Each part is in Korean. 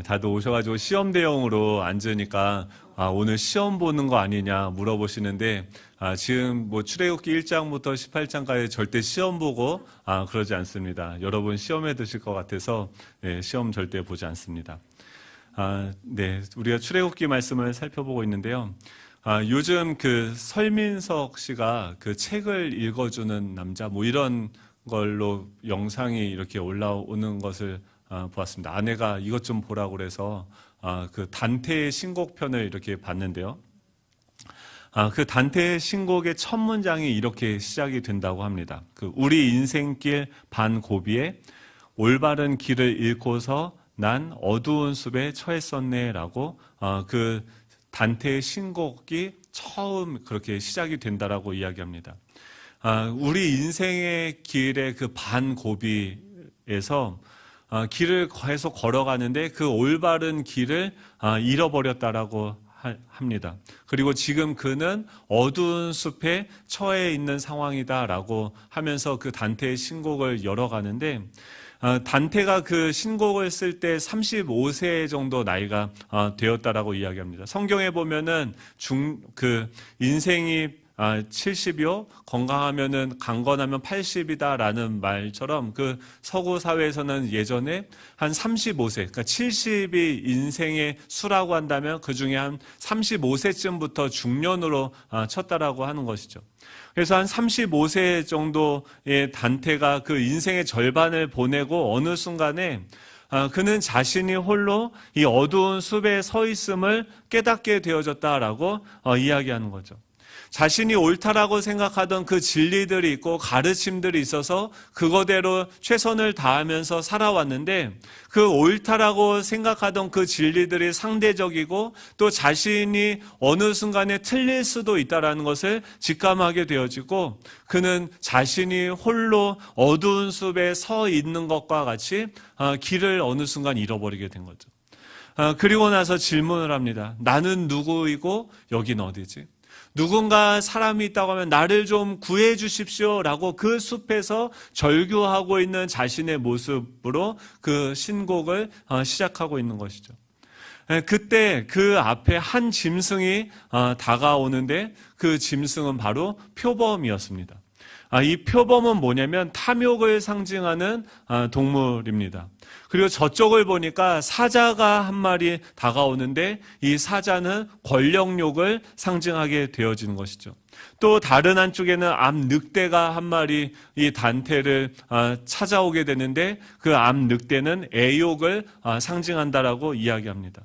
다들 오셔가지고 시험 대용으로 앉으니까 오늘 시험 보는 거 아니냐 물어보시는데 지금 뭐 출애굽기 1장부터 18장까지 절대 시험 보고 그러지 않습니다. 여러분 시험에 드실 것 같아서 시험 절대 보지 않습니다. 네, 우리가 출애굽기 말씀을 살펴보고 있는데요. 요즘 그 설민석 씨가 그 책을 읽어주는 남자 뭐 이런 걸로 영상이 이렇게 올라오는 것을 보았습니다. 아내가 이것 좀 보라고 그래서 그 단테의 신곡편을 이렇게 봤는데요. 그 단테의 신곡의 첫 문장이 이렇게 시작이 된다고 합니다. 그 우리 인생길 반고비에 올바른 길을 잃고서 난 어두운 숲에 처했었네라고 그 단테의 신곡이 처음 그렇게 시작이 된다라고 이야기합니다. 우리 인생의 길의 그 반고비에서 길을 계속 걸어가는데 그 올바른 길을 잃어버렸다라고 합니다. 그리고 지금 그는 어두운 숲에 처해 있는 상황이다라고 하면서 그 단테의 신곡을 열어가는데 단테가 그 신곡을 쓸 때 35세 정도 나이가 되었다라고 이야기합니다. 성경에 보면은 그 인생이 70이요 건강하면은 강건하면 80이다라는 말처럼 그 서구 사회에서는 예전에 한 35세 그러니까 70이 인생의 수라고 한다면 그 중에 한 35세쯤부터 중년으로 쳤다라고 하는 것이죠. 그래서 한 35세 정도의 단테가 그 인생의 절반을 보내고 어느 순간에 그는 자신이 홀로 이 어두운 숲에 서 있음을 깨닫게 되어졌다라고 이야기하는 거죠. 자신이 옳다라고 생각하던 그 진리들이 있고 가르침들이 있어서 그거대로 최선을 다하면서 살아왔는데 그 옳다라고 생각하던 그 진리들이 상대적이고 또 자신이 어느 순간에 틀릴 수도 있다라는 것을 직감하게 되어지고 그는 자신이 홀로 어두운 숲에 서 있는 것과 같이 길을 어느 순간 잃어버리게 된 거죠. 그리고 나서 질문을 합니다. 나는 누구이고 여긴 어디지? 누군가 사람이 있다고 하면 나를 좀 구해 주십시오라고 그 숲에서 절규하고 있는 자신의 모습으로 그 신곡을 시작하고 있는 것이죠. 그때 그 앞에 한 짐승이 다가오는데 그 짐승은 바로 표범이었습니다. 이 표범은 뭐냐면 탐욕을 상징하는 동물입니다. 그리고 저쪽을 보니까 사자가 한 마리 다가오는데 이 사자는 권력욕을 상징하게 되어지는 것이죠. 또 다른 한쪽에는 암늑대가 한 마리 이 단테를 찾아오게 되는데 그 암늑대는 애욕을 상징한다라고 이야기합니다.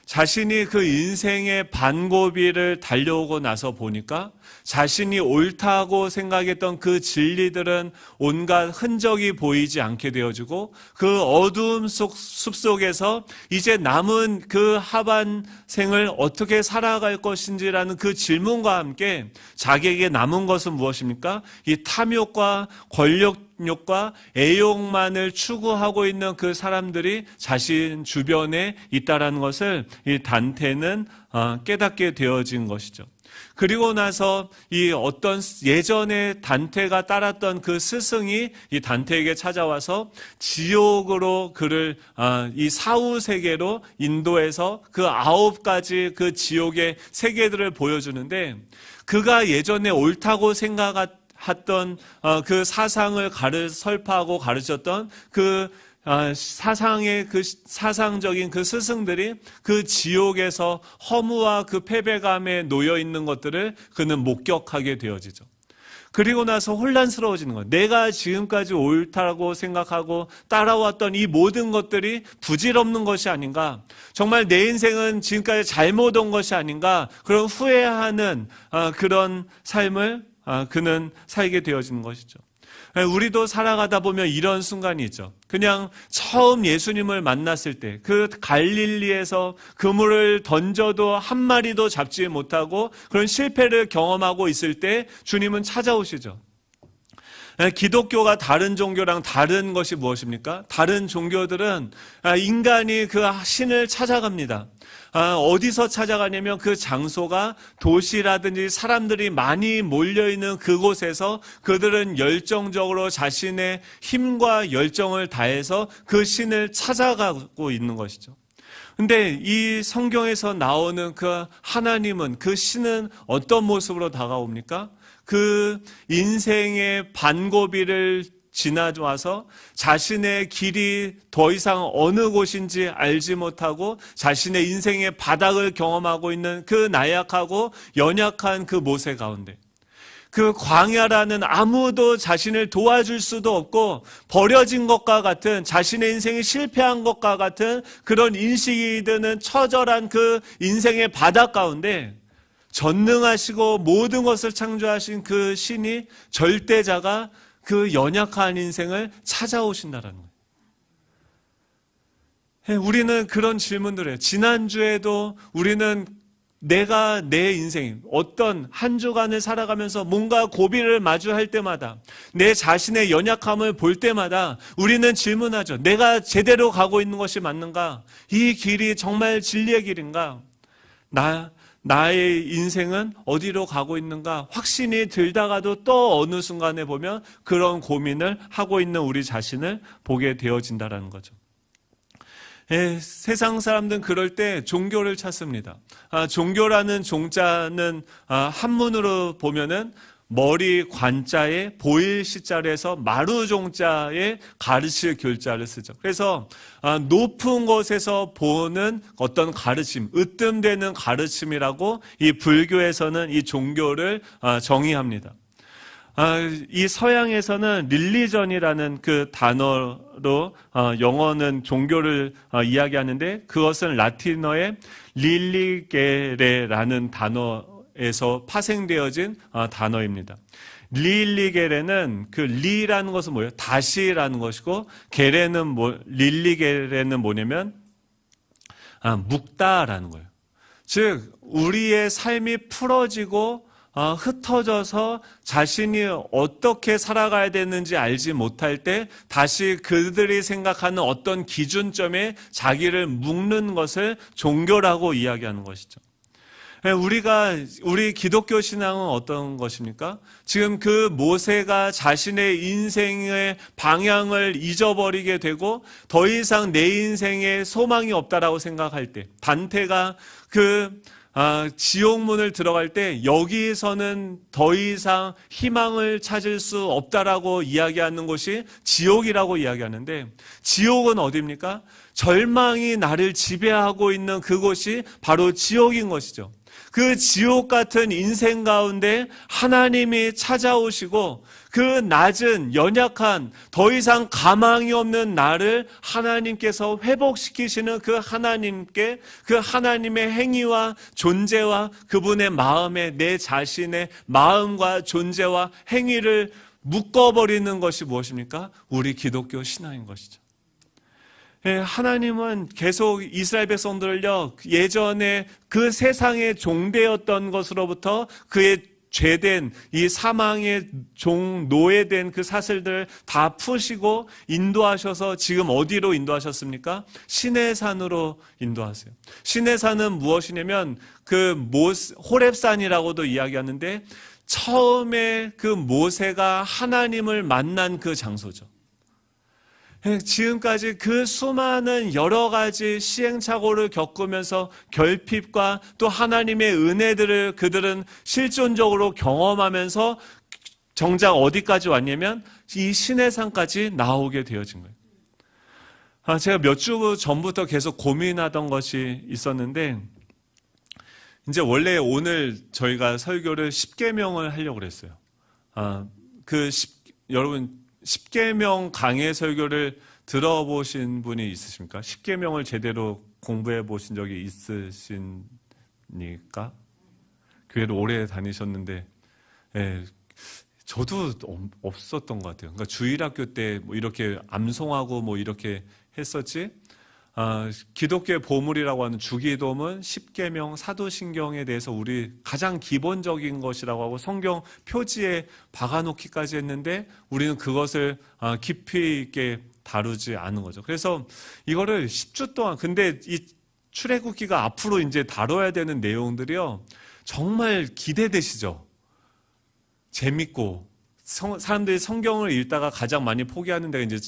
자신이 그 인생의 반고비를 달려오고 나서 보니까 자신이 옳다고 생각했던 그 진리들은 온갖 흔적이 보이지 않게 되어지고 그 어두움 숲속에서 이제 남은 그 하반생을 어떻게 살아갈 것인지라는 그 질문과 함께 자기에게 남은 것은 무엇입니까? 이 탐욕과 권력욕과 애욕만을 추구하고 있는 그 사람들이 자신 주변에 있다라는 것을 이 단테는 깨닫게 되어진 것이죠. 그리고 나서 이 어떤 예전에 단테가 따랐던 그 스승이 이 단테에게 찾아와서 지옥으로 그를 이 사후 세계로 인도해서 그 9가지 그 지옥의 세계들을 보여주는데 그가 예전에 옳다고 생각했던 그 사상을 설파하고 가르쳤던 그 사상의 그 사상적인 그 스승들이 그 지옥에서 허무와 그 패배감에 놓여 있는 것들을 그는 목격하게 되어지죠. 그리고 나서 혼란스러워지는 거예요. 내가 지금까지 옳다고 생각하고 따라왔던 이 모든 것들이 부질없는 것이 아닌가? 정말 내 인생은 지금까지 잘못 온 것이 아닌가? 그런 후회하는 그런 삶을 그는 살게 되어지는 것이죠. 우리도 살아가다 보면 이런 순간이 있죠. 그냥 처음 예수님을 만났을 때 그 갈릴리에서 그물을 던져도 한 마리도 잡지 못하고 그런 실패를 경험하고 있을 때 주님은 찾아오시죠. 기독교가 다른 종교랑 다른 것이 무엇입니까? 다른 종교들은 인간이 그 신을 찾아갑니다. 어디서 찾아가냐면 그 장소가 도시라든지 사람들이 많이 몰려있는 그곳에서 그들은 열정적으로 자신의 힘과 열정을 다해서 그 신을 찾아가고 있는 것이죠. 근데 이 성경에서 나오는 그 하나님은, 그 신은 어떤 모습으로 다가옵니까? 그 인생의 반고비를 지나와서 자신의 길이 더 이상 어느 곳인지 알지 못하고 자신의 인생의 바닥을 경험하고 있는 그 나약하고 연약한 그 모세 가운데, 그 광야라는 아무도 자신을 도와줄 수도 없고 버려진 것과 같은, 자신의 인생이 실패한 것과 같은 그런 인식이 드는 처절한 그 인생의 바닥 가운데 전능하시고 모든 것을 창조하신 그 신이, 절대자가 그 연약한 인생을 찾아오신다라는 거예요. 우리는 그런 질문들을 해요. 지난주에도 우리는 내가 내 인생, 어떤 한 주간을 살아가면서 뭔가 고비를 마주할 때마다, 내 자신의 연약함을 볼 때마다 우리는 질문하죠. 내가 제대로 가고 있는 것이 맞는가? 이 길이 정말 진리의 길인가? 나의 인생은 어디로 가고 있는가? 확신이 들다가도 또 어느 순간에 보면 그런 고민을 하고 있는 우리 자신을 보게 되어진다는 거죠. 세상 사람들은 그럴 때 종교를 찾습니다. 종교라는 종자는 한문으로 보면은 머리 관자에 보일 시자를 해서 마루 종자에 가르칠 교자를 쓰죠. 그래서 높은 곳에서 보는 어떤 가르침, 으뜸되는 가르침이라고 이 불교에서는 이 종교를 정의합니다. 이 서양에서는 릴리전이라는 그 단어로 영어는 종교를 이야기하는데, 그것은 라틴어의 릴리게레라는 단어에서 파생되어진 단어입니다. 릴리게레는 그 리라는 것은 뭐예요? 다시라는 것이고, 게레는 릴리게레는 뭐냐면 묶다라는 거예요. 즉 우리의 삶이 풀어지고 흩어져서 자신이 어떻게 살아가야 되는지 알지 못할 때 다시 그들이 생각하는 어떤 기준점에 자기를 묶는 것을 종교라고 이야기하는 것이죠. 우리 기독교 신앙은 어떤 것입니까? 지금 그 모세가 자신의 인생의 방향을 잊어버리게 되고 더 이상 내 인생에 소망이 없다라고 생각할 때, 단테가 지옥문을 들어갈 때 여기서는 더 이상 희망을 찾을 수 없다라고 이야기하는 곳이 지옥이라고 이야기하는데, 지옥은 어디입니까? 절망이 나를 지배하고 있는 그곳이 바로 지옥인 것이죠. 그 지옥 같은 인생 가운데 하나님이 찾아오시고 그 낮은 연약한 더 이상 가망이 없는 나를 하나님께서 회복시키시는 그 하나님께, 그 하나님의 행위와 존재와 그분의 마음에 내 자신의 마음과 존재와 행위를 묶어버리는 것이 무엇입니까? 우리 기독교 신앙인 것이죠. 하나님은 계속 이스라엘 백성들을요, 예전에 그 세상의 종되었던 것으로부터 그의 죄된 이 사망의 노예된 그 사슬들 다 푸시고 인도하셔서 지금 어디로 인도하셨습니까? 시내 산으로 인도하세요. 시내 산은 무엇이냐면 호렙산이라고도 이야기하는데, 처음에 그 모세가 하나님을 만난 그 장소죠. 지금까지 그 수많은 여러 가지 시행착오를 겪으면서 결핍과 또 하나님의 은혜들을 그들은 실존적으로 경험하면서 정작 어디까지 왔냐면 이 시내산까지 나오게 되어진 거예요. 제가 몇 주 전부터 계속 고민하던 것이 있었는데, 이제 원래 오늘 저희가 설교를 십계명을 하려고 그랬어요. 여러분 십계명 강해 설교를 들어보신 분이 있으십니까? 십계명을 제대로 공부해 보신 적이 있으십니까? 교회를 오래 다니셨는데, 저도 없었던 것 같아요. 그러니까 주일학교 때 뭐 이렇게 암송하고 뭐 이렇게 했었지, 기독교의 보물이라고 하는 주기도문, 십계명, 사도신경에 대해서 우리 가장 기본적인 것이라고 하고 성경 표지에 박아놓기까지 했는데 우리는 그것을 깊이 있게 다루지 않은 거죠. 그래서 이거를 10주 동안, 근데 이 출애굽기가 앞으로 이제 다뤄야 되는 내용들이요, 정말 기대되시죠? 재밌고, 사람들이 성경을 읽다가 가장 많이 포기하는 데가 이제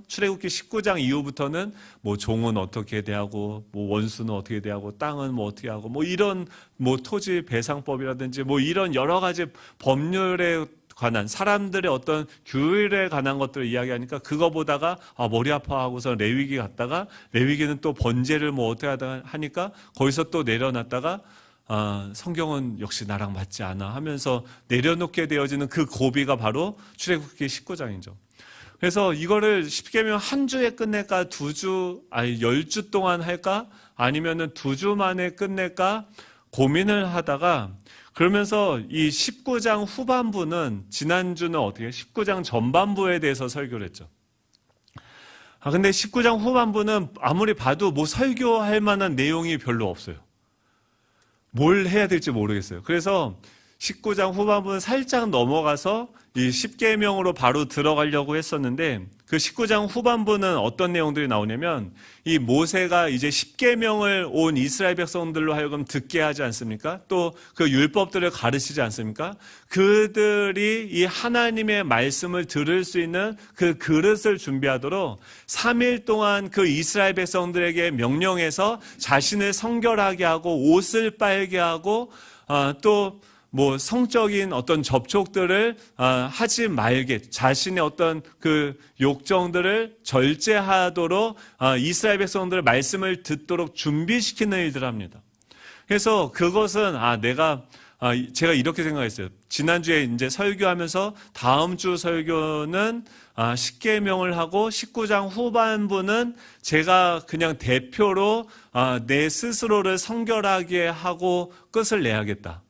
출애굽기 19장 이후부터는 뭐 종은 어떻게 대하고, 뭐 원수는 어떻게 대하고, 땅은 뭐 어떻게 하고, 뭐 이런 뭐 토지 배상법이라든지 뭐 이런 여러 가지 법률에 관한, 사람들의 어떤 규율에 관한 것들을 이야기하니까 그거 보다가 머리 아파하고서 레위기 갔다가, 레위기는 또 번제를 뭐 어떻게 하다 하니까 거기서 또 내려놨다가 성경은 역시 나랑 맞지 않아 하면서 내려놓게 되어지는 그 고비가 바로 출애굽기 19장이죠. 그래서 이거를 십계명 한 주에 끝낼까, 10주 동안 할까, 아니면은 2주 만에 끝낼까 고민을 하다가, 그러면서 이 19장 후반부는, 지난주는 어떻게 19장 전반부에 대해서 설교를 했죠. 근데 19장 후반부는 아무리 봐도 뭐 설교할 만한 내용이 별로 없어요. 뭘 해야 될지 모르겠어요. 그래서 19장 후반부는 살짝 넘어가서 이 10계명으로 바로 들어가려고 했었는데, 그 19장 후반부는 어떤 내용들이 나오냐면, 이 모세가 이제 10계명을 온 이스라엘 백성들로 하여금 듣게 하지 않습니까? 또 그 율법들을 가르치지 않습니까? 그들이 이 하나님의 말씀을 들을 수 있는 그 그릇을 준비하도록 3일 동안 그 이스라엘 백성들에게 명령해서 자신을 성결하게 하고 옷을 빨게 하고 또 뭐 성적인 어떤 접촉들을 하지 말게, 자신의 어떤 그 욕정들을 절제하도록 이스라엘 백성들의 말씀을 듣도록 준비시키는 일들을 합니다. 그래서 그것은 제가 이렇게 생각했어요. 지난주에 이제 설교하면서 다음 주 설교는 10계명을 하고 19장 후반부는 제가 그냥 대표로 내 스스로를 성결하게 하고 끝을 내야겠다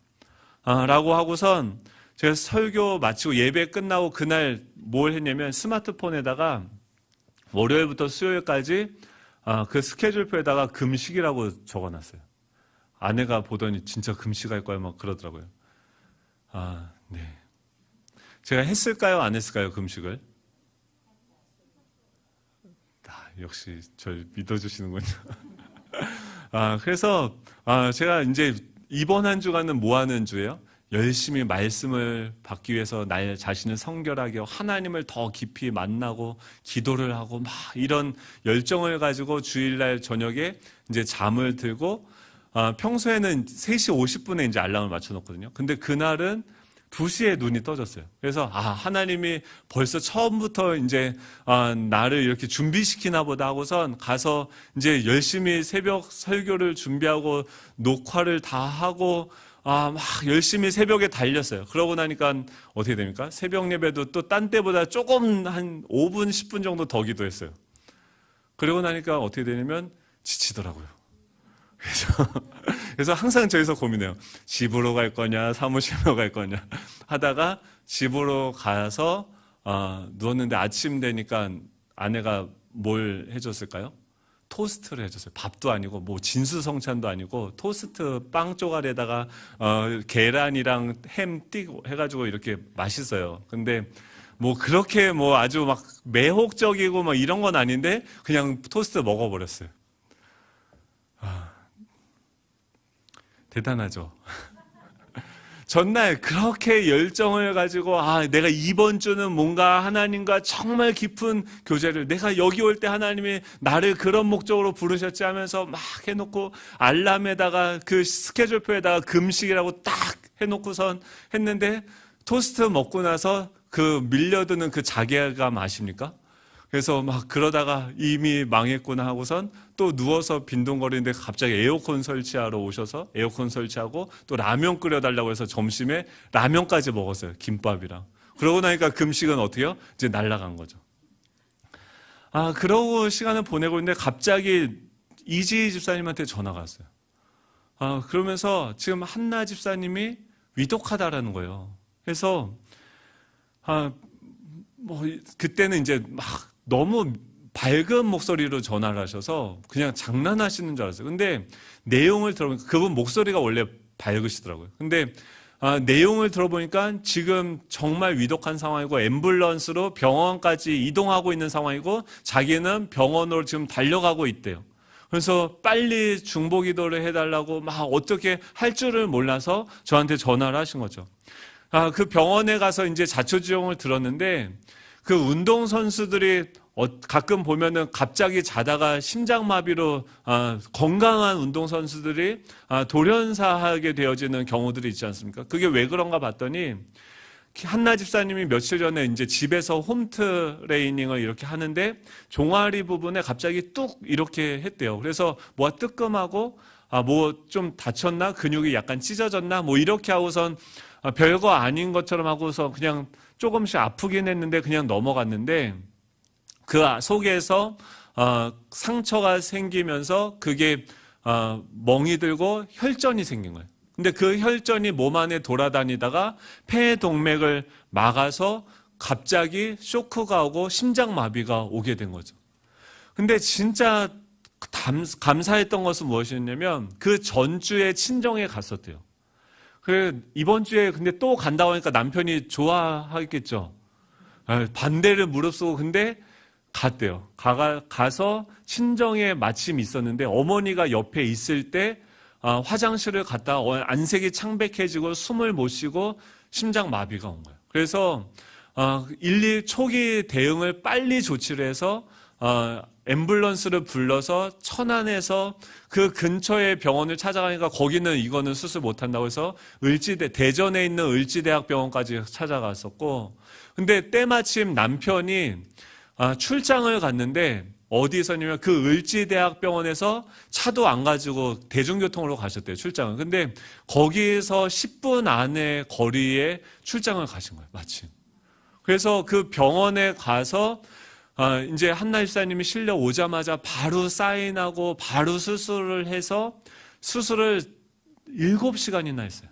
라고 하고선 제가 설교 마치고 예배 끝나고 그날 뭘 했냐면, 스마트폰에다가 월요일부터 수요일까지 그 스케줄표에다가 금식이라고 적어놨어요. 아내가 보더니 진짜 금식할 거야 막 그러더라고요. 네. 제가 했을까요, 안 했을까요, 금식을? 역시 절 믿어주시는군요. 그래서 제가 이제 이번 한 주간은 뭐 하는 주예요? 열심히 말씀을 받기 위해서 날 자신을 성결하게 하고 하나님을 더 깊이 만나고 기도를 하고 막 이런 열정을 가지고 주일날 저녁에 이제 잠을 들고, 평소에는 3시 50분에 이제 알람을 맞춰놓거든요. 근데 그날은 2시에 눈이 떠졌어요. 그래서 하나님이 벌써 처음부터 이제 나를 이렇게 준비시키나 보다 하고선 가서 이제 열심히 새벽 설교를 준비하고 녹화를 다 하고 막 열심히 새벽에 달렸어요. 그러고 나니까 어떻게 됩니까? 새벽 예배도 또 딴 때보다 조금 한 5분 10분 정도 더 기도했어요. 그러고 나니까 어떻게 되냐면 지치더라고요. 그래서 항상 저기서 고민해요. 집으로 갈 거냐, 사무실로 갈 거냐 하다가 집으로 가서 누웠는데 아침 되니까 아내가 뭘 해줬을까요? 토스트를 해줬어요. 밥도 아니고 뭐 진수성찬도 아니고 토스트 빵 쪼가리에다가 계란이랑 햄 띄고 해가지고 이렇게 맛있어요. 근데 뭐 그렇게 뭐 아주 막 매혹적이고 막 이런 건 아닌데 그냥 토스트 먹어버렸어요. 대단하죠. 전날 그렇게 열정을 가지고 내가 이번 주는 뭔가 하나님과 정말 깊은 교제를, 내가 여기 올 때 하나님이 나를 그런 목적으로 부르셨지 하면서 막 해놓고 알람에다가 그 스케줄표에다가 금식이라고 딱 해놓고선 했는데, 토스트 먹고 나서 그 밀려드는 그 자괴감 아십니까? 그래서 막 그러다가 이미 망했구나 하고선 또 누워서 빈둥거리는데 갑자기 에어컨 설치하러 오셔서 에어컨 설치하고 또 라면 끓여달라고 해서 점심에 라면까지 먹었어요. 김밥이랑. 그러고 나니까 금식은 어떻게 해요? 이제 날아간 거죠. 그러고 시간을 보내고 있는데 갑자기 이지희 집사님한테 전화가 왔어요. 그러면서 지금 한나 집사님이 위독하다라는 거예요. 그래서 뭐 그때는 이제 막 너무 밝은 목소리로 전화를 하셔서 그냥 장난하시는 줄 알았어요. 근데 내용을 들어보니까 그분 목소리가 원래 밝으시더라고요. 근데 내용을 들어보니까 지금 정말 위독한 상황이고 앰뷸런스로 병원까지 이동하고 있는 상황이고 자기는 병원으로 지금 달려가고 있대요. 그래서 빨리 중보기도를 해달라고 막 어떻게 할 줄을 몰라서 저한테 전화를 하신 거죠. 그 병원에 가서 이제 자초지종을 들었는데 그 운동선수들이 가끔 보면은 갑자기 자다가 심장마비로 건강한 운동선수들이 돌연사하게 되어지는 경우들이 있지 않습니까? 그게 왜 그런가 봤더니 한나 집사님이 며칠 전에 이제 집에서 홈트레이닝을 이렇게 하는데 종아리 부분에 갑자기 뚝 이렇게 했대요. 그래서 뭐가 뜨끔하고 뭐 좀 다쳤나? 근육이 약간 찢어졌나? 뭐 이렇게 하고선 별거 아닌 것처럼 하고서 그냥 조금씩 아프긴 했는데 그냥 넘어갔는데 그 속에서 상처가 생기면서 그게 멍이 들고 혈전이 생긴 거예요. 근데 그 혈전이 몸 안에 돌아다니다가 폐동맥을 막아서 갑자기 쇼크가 오고 심장마비가 오게 된 거죠. 근데 진짜 감사했던 것은 무엇이었냐면 그 전주에 친정에 갔었대요. 그래 이번 주에 근데 또 간다고 하니까 남편이 좋아하겠죠. 반대를 무릅쓰고 근데 갔대요. 가서 친정에 마침 있었는데 어머니가 옆에 있을 때 화장실을 갔다가 안색이 창백해지고 숨을 못 쉬고 심장마비가 온 거예요. 그래서 112 초기 대응을 빨리 조치를 해서 앰뷸런스를 불러서 천안에서 그 근처의 병원을 찾아가니까 거기는 이거는 수술 못한다고 해서 대전에 있는 을지대학병원까지 찾아갔었고 근데 때마침 남편이 출장을 갔는데 어디서냐면 그 을지대학병원에서 차도 안 가지고 대중교통으로 가셨대요, 출장을. 근데 거기서 10분 안에 거리에 출장을 가신 거예요, 마침. 그래서 그 병원에 가서 이제 한나 집사님이 실려 오자마자 바로 사인하고 바로 수술을 해서 수술을 7시간이나 했어요.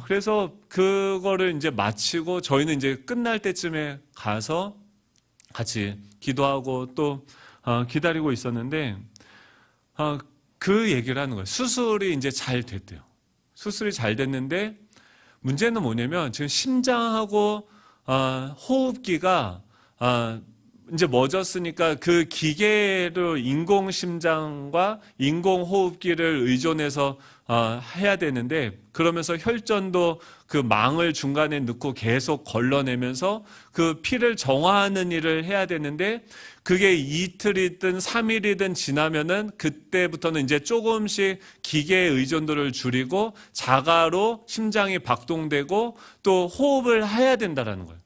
그래서 그거를 이제 마치고 저희는 이제 끝날 때쯤에 가서 같이 기도하고 또 기다리고 있었는데 그 얘기를 하는 거예요. 수술이 이제 잘 됐대요. 수술이 잘 됐는데 문제는 뭐냐면 지금 심장하고 호흡기가 이제 멎었으니까 그 기계로 인공심장과 인공호흡기를 의존해서 해야 되는데 그러면서 혈전도 그 망을 중간에 넣고 계속 걸러내면서 그 피를 정화하는 일을 해야 되는데 그게 이틀이든 3일이든 지나면은 그때부터는 이제 조금씩 기계의 의존도를 줄이고 자가로 심장이 박동되고 또 호흡을 해야 된다라는 거예요.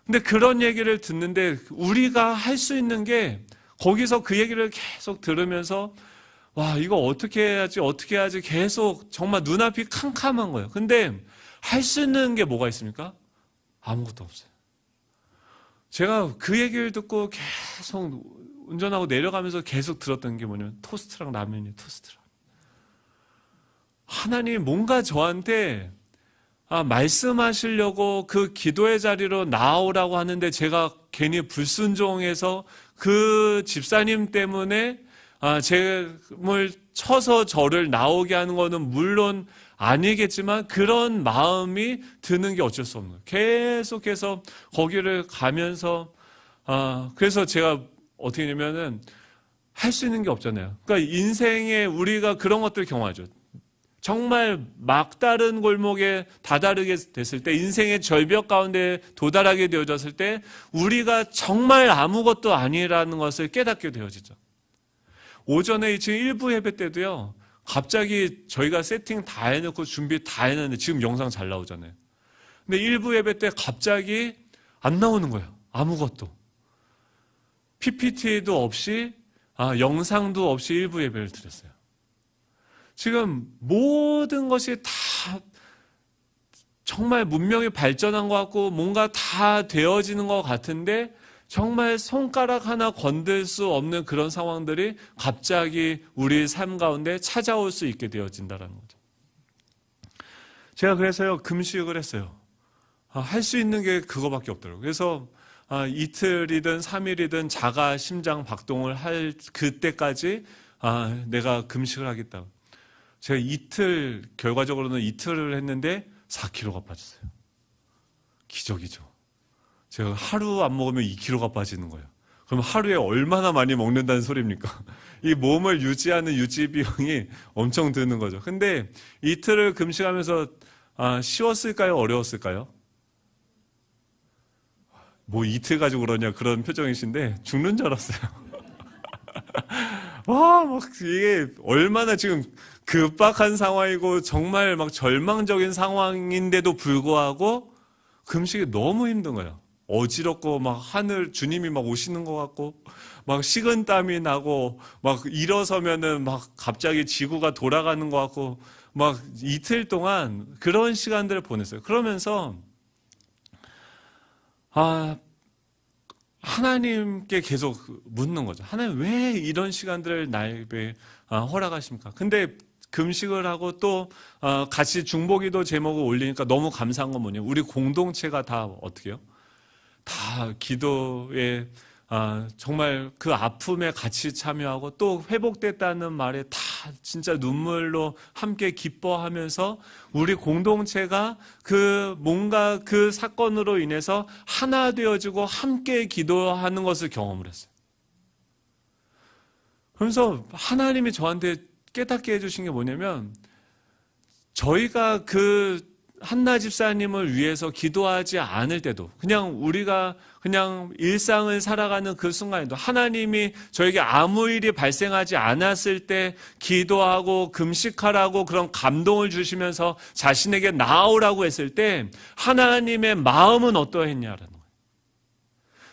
근데 그런 얘기를 듣는데 우리가 할 수 있는 게 거기서 그 얘기를 계속 들으면서 이거 어떻게 해야지 계속 정말 눈앞이 캄캄한 거예요. 근데 할 수 있는 게 뭐가 있습니까? 아무것도 없어요. 제가 그 얘기를 듣고 계속 운전하고 내려가면서 계속 들었던 게 뭐냐면 토스트랑 라면이에요. 토스트랑. 하나님이 뭔가 저한테 말씀하시려고 그 기도의 자리로 나오라고 하는데 제가 괜히 불순종해서 그 집사님 때문에 제을 쳐서 저를 나오게 하는 거는 물론 아니겠지만 그런 마음이 드는 게 어쩔 수 없는 거예요. 계속해서 거기를 가면서 그래서 제가 어떻게 되냐면은 할 수 있는 게 없잖아요. 그러니까 인생에 우리가 그런 것들을 경험하죠. 정말 막다른 골목에 다다르게 됐을 때 인생의 절벽 가운데 도달하게 되어졌을 때 우리가 정말 아무것도 아니라는 것을 깨닫게 되어지죠. 오전에 지금 1부 예배 때도요. 갑자기 저희가 세팅 다 해놓고 준비 다 해놨는데 지금 영상 잘 나오잖아요. 근데 1부 예배 때 갑자기 안 나오는 거예요. 아무것도. PPT도 없이 영상도 없이 1부 예배를 드렸어요. 지금 모든 것이 다 정말 문명이 발전한 것 같고 뭔가 다 되어지는 것 같은데 정말 손가락 하나 건들 수 없는 그런 상황들이 갑자기 우리 삶 가운데 찾아올 수 있게 되어진다는 거죠. 제가 그래서요 금식을 했어요. 할 수 있는 게 그거밖에 없더라고요. 그래서 이틀이든 3일이든 자가 심장 박동을 할 그때까지 내가 금식을 하겠다. 제가 결과적으로는 이틀을 했는데 4kg가 빠졌어요. 기적이죠. 제가 하루 안 먹으면 2kg가 빠지는 거예요. 그럼 하루에 얼마나 많이 먹는다는 소리입니까? 이 몸을 유지하는 유지 비용이 엄청 드는 거죠. 근데 이틀을 금식하면서 쉬웠을까요? 어려웠을까요? 뭐 이틀 가지고 그러냐 그런 표정이신데 죽는 줄 알았어요. 와, 막 이게 얼마나 지금 급박한 상황이고 정말 막 절망적인 상황인데도 불구하고 금식이 너무 힘든 거예요. 어지럽고 막 주님이 막 오시는 것 같고 막 식은땀이 나고 막 일어서면은 막 갑자기 지구가 돌아가는 것 같고 막 이틀 동안 그런 시간들을 보냈어요. 그러면서 하나님께 계속 묻는 거죠. 하나님 왜 이런 시간들을 나에게 허락하십니까? 근데 금식을 하고 또 같이 중보기도 제목을 올리니까 너무 감사한 건 뭐냐면 우리 공동체가 다 어떻게 해요? 다 기도에 정말 그 아픔에 같이 참여하고 또 회복됐다는 말에 다 진짜 눈물로 함께 기뻐하면서 우리 공동체가 뭔가 그 사건으로 인해서 하나 되어지고 함께 기도하는 것을 경험을 했어요. 그러면서 하나님이 저한테 깨닫게 해주신 게 뭐냐면 저희가 한나 집사님을 위해서 기도하지 않을 때도 우리가 일상을 살아가는 그 순간에도 하나님이 저에게 아무 일이 발생하지 않았을 때 기도하고 금식하라고 그런 감동을 주시면서 자신에게 나아오라고 했을 때 하나님의 마음은 어떠했냐라는 거예요.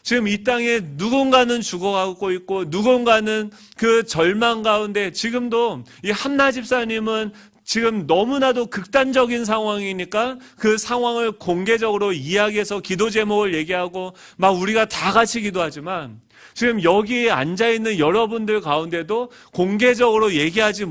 지금 이 땅에 누군가는 죽어가고 있고 누군가는 그 절망 가운데 지금도 이 한나 집사님은 지금 너무나도 극단적인 상황이니까 그 상황을 공개적으로 이야기해서 기도 제목을 얘기하고 막 우리가 다 같이 기도하지만 지금 여기에 앉아있는 여러분들 가운데도 공개적으로 얘기하지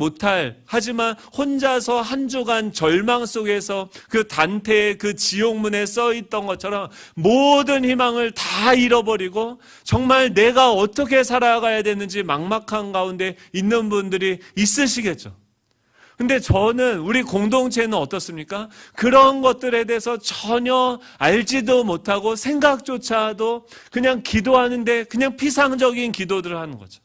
하지만 혼자서 한 주간 절망 속에서 그 단테의 그 지옥문에 써있던 것처럼 모든 희망을 다 잃어버리고 정말 내가 어떻게 살아가야 되는지 막막한 가운데 있는 분들이 있으시겠죠. 근데 우리 공동체는 어떻습니까? 그런 것들에 대해서 전혀 알지도 못하고 생각조차도 그냥 기도하는데 그냥 피상적인 기도들을 하는 거죠.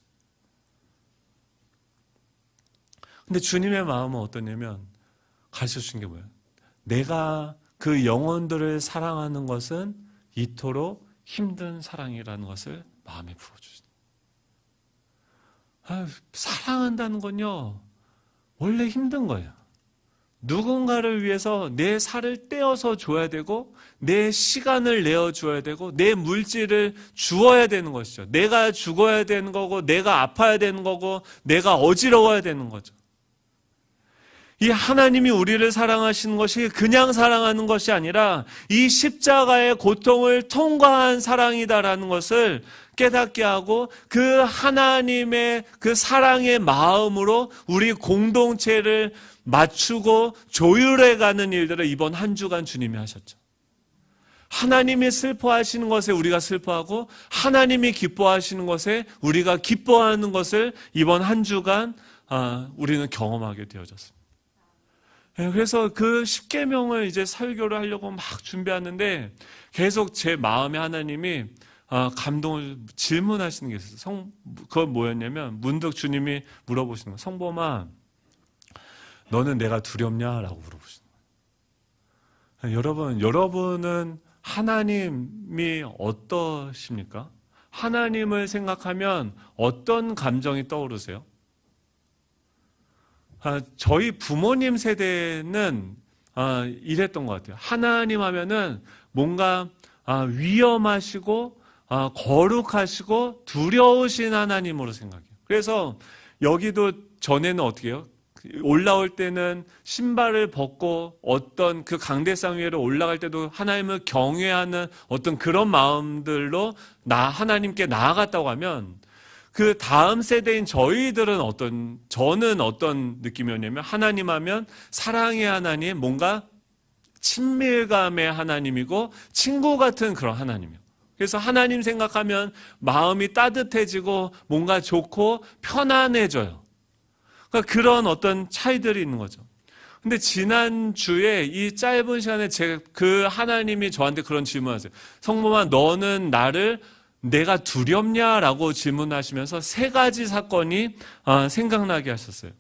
근데 주님의 마음은 어떠냐면 가르쳐 주신 게 뭐예요? 내가 그 영혼들을 사랑하는 것은 이토록 힘든 사랑이라는 것을 마음에 부어주시다. 사랑한다는 건요. 원래 힘든 거예요. 누군가를 위해서 내 살을 떼어서 줘야 되고 내 시간을 내어줘야 되고 내 물질을 주어야 되는 것이죠. 내가 죽어야 되는 거고 내가 아파야 되는 거고 내가 어지러워야 되는 거죠. 이 하나님이 우리를 사랑하시는 것이 그냥 사랑하는 것이 아니라 이 십자가의 고통을 통과한 사랑이다라는 것을 깨닫게 하고 그 하나님의 그 사랑의 마음으로 우리 공동체를 맞추고 조율해가는 일들을 이번 한 주간 주님이 하셨죠. 하나님이 슬퍼하시는 것에 우리가 슬퍼하고 하나님이 기뻐하시는 것에 우리가 기뻐하는 것을 이번 한 주간 우리는 경험하게 되어졌습니다. 그래서 그 십계명을 이제 설교를 하려고 막 준비하는데 계속 제 마음에 하나님이 감동을 질문하시는 게 있었어요. 그건 뭐였냐면 문득 주님이 물어보시는 거예요. 성범아, 너는 내가 두렵냐라고 물어보시는 거예요. 여러분은 하나님이 어떠십니까? 하나님을 생각하면 어떤 감정이 떠오르세요? 저희 부모님 세대는 이랬던 것 같아요. 하나님 하면은 뭔가 위험하시고 거룩하시고 두려우신 하나님으로 생각해요. 그래서 여기도 전에는 어떻게 해요? 올라올 때는 신발을 벗고 어떤 그 강대상 위로 올라갈 때도 하나님을 경외하는 어떤 그런 마음들로 하나님께 나아갔다고 하면 그 다음 세대인 저는 어떤 느낌이었냐면 하나님 하면 사랑의 하나님, 뭔가 친밀감의 하나님이고 친구 같은 그런 하나님이에요. 그래서 하나님 생각하면 마음이 따뜻해지고 뭔가 좋고 편안해져요. 그러니까 그런 어떤 차이들이 있는 거죠. 근데 지난주에 이 짧은 시간에 그 하나님이 저한테 그런 질문을 하세요. 성모만, 너는 나를 내가 두렵냐라고 질문하시면서 세 가지 사건이 생각나게 하셨어요.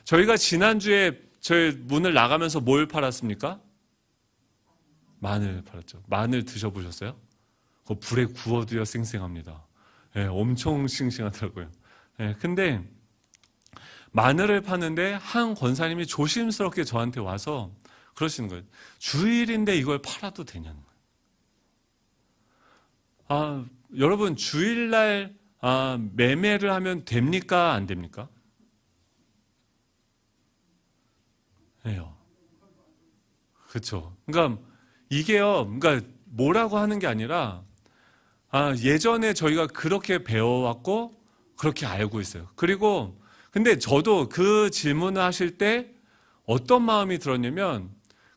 저희가 지난주에 저희 문을 나가면서 뭘 팔았습니까? 마늘 팔았죠. 마늘 드셔보셨어요? 그 불에 구워도요 쌩쌩합니다. 예, 엄청 싱싱하더라고요. 예, 근데 마늘을 파는데 한 권사님이 조심스럽게 저한테 와서 그러시는 거예요. 주일인데 이걸 팔아도 되냐는 거예요. 여러분 주일날 매매를 하면 됩니까? 안 됩니까? 예요. 그렇죠. 그러니까 이게요. 그러니까 뭐라고 하는 게 아니라 예전에 저희가 그렇게 배워왔고 그렇게 알고 있어요. 그리고 근데 저도 그 질문을 하실 때 어떤 마음이 들었냐면